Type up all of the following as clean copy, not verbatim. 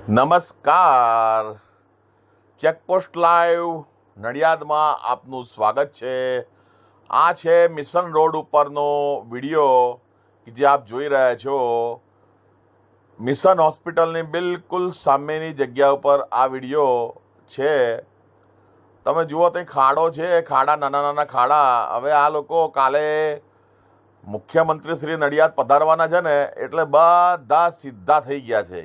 નમસ્કાર, checkpost live નડિયાદમાં આપનું સ્વાગત છે. આ છે મિશન રોડ ઉપરનો વિડીયો કે જે આપ જોઈ રહ્યા છો. મિશન હોસ્પિટલની બિલકુલ સામેની જગ્યા ઉપર આ વિડીયો છે. તમે જુઓ તો ખાડો છે, ખાડા, નાના નાના ખાડા. હવે આ લોકો કાલે મુખ્યમંત્રી શ્રી નડિયાદ પધારવાના છે ને, એટલે બધા સીધા થઈ ગયા છે.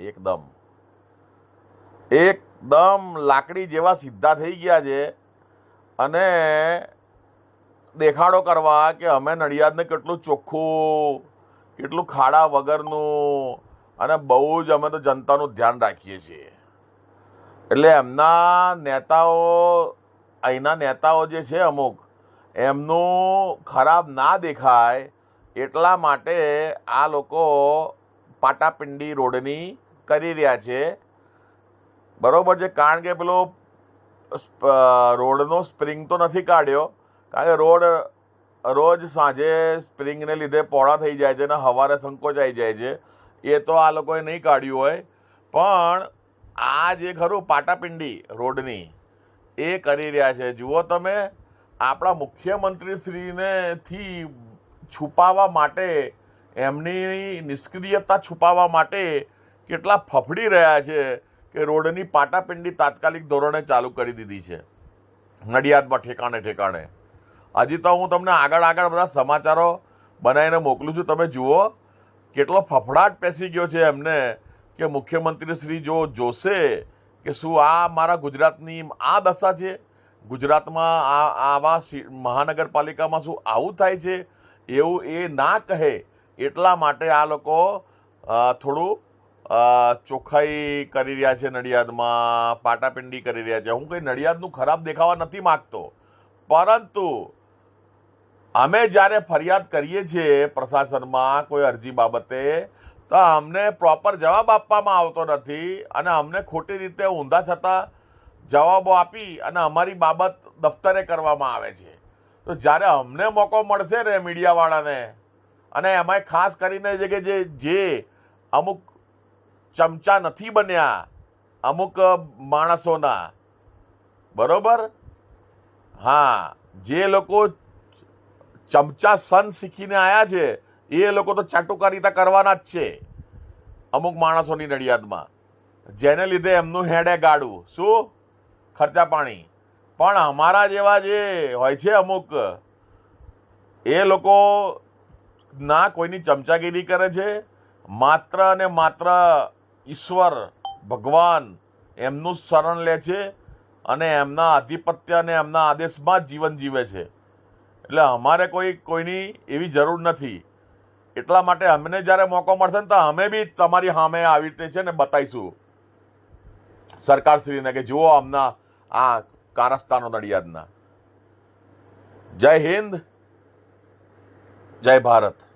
એકદમ લાકડી જેવા સીધા થઈ ગયા છે અને દેખાડો કરવા કે અમે નડિયાદને કેટલું ચોખ્ખું, કેટલું ખાડા વગરનું અને બહુ જ અમે તો જનતાનું ધ્યાન રાખીએ છીએ. એટલે એમના નેતાઓ, અહીંના નેતાઓ જે છે અમુક, એમનું ખરાબ ના દેખાય એટલા માટે આ લોકો પાટાપિંડી રોડની કરી રહ્યા છે. બરોબર છે, કારણ કે પેલો રોડનો સ્પ્રિંગ તો નથી કાઢ્યો, કારણ કે રોડ રોજ સાંજે સ્પ્રિંગને લીધે પોળા થઈ જાય છે અને સવારે સંકોચાઈ જાય છે. એ તો આ લોકોએ નહીં કાઢ્યું હોય, પણ આ જે ખરું પાટાપિંડી રોડની એ કરી રહ્યા છે. જુઓ તમે, આપણા મુખ્યમંત્રીશ્રીને થી છુપાવવા માટે, એમની નિષ્ક્રિયતા છુપાવવા માટે કેટલા ફફડી રહ્યા છે કે રોડની પાટાપિંડી તાત્કાલિક ધોરણે ચાલુ કરી દીધી છે નડિયાદમાં ઠેકાણે ઠેકાણે. હજી તો હું તમને આગળ બધા સમાચારો બનાવીને મોકલું છું. તમે જુઓ કેટલો ફફડાટ પેસી ગયો છે એમને કે મુખ્યમંત્રી શ્રી જો જોશે કે શું આ મારા ગુજરાતની આ દશા છે, ગુજરાતમાં આવા મહાનગરપાલિકામાં શું આવું થાય છે, એવું એ ના કહે એટલા માટે આ લોકો થોડું ચોખ્ખાઈ કરી રહ્યા છે. નડિયાદમાં પાટાપિંડી કરી રહ્યા છે. હું કંઈ નડિયાદનું ખરાબ દેખાવા નથી માગતો, પરંતુ અમે જ્યારે ફરિયાદ કરીએ છીએ પ્રશાસનમાં કોઈ અરજી બાબતે, તો અમને પ્રોપર જવાબ આપવામાં આવતો નથી અને અમને ખોટી રીતે ઊંધા થતા જવાબો આપી અને અમારી બાબત દફતરે કરવામાં આવે છે. તો જ્યારે અમને મોકો મળશે ને મીડિયાવાળાને, અને એમાંય ખાસ કરીને છે કે જે અમુક ચમચા નથી બન્યા અમુક માણસોના, બરોબર, હા, જે લોકો ચમચા સન શીખીને આવ્યા છે એ લોકો તો ચાટુકારીતા કરવાના જ છે અમુક માણસોની નડિયાદમાં, જેને લીધે એમનું હેડે ગાડું શું ખર્ચા પાણી. પણ અમારા જેવા જે હોય છે અમુક, એ લોકો ના કોઈની ચમચાગીરી કરે છે, માત્ર અને માત્ર ઈશ્વર ભગવાન એમનું શરણ લે છે અને એમના આધિપત્ય અને એમના આદેશમાં જ જીવન જીવે છે. એટલે અમારે કોઈની એવી જરૂર નથી. એટલા માટે અમને જ્યારે મોકો મળશે ને, તો અમે બી તમારી સામે આવી રીતે છે ને બતાવીશું સરકારશ્રીને કે જુઓ અમના આ કારસ્તાનો નડિયાદના. જય હિન્દ, જય ભારત.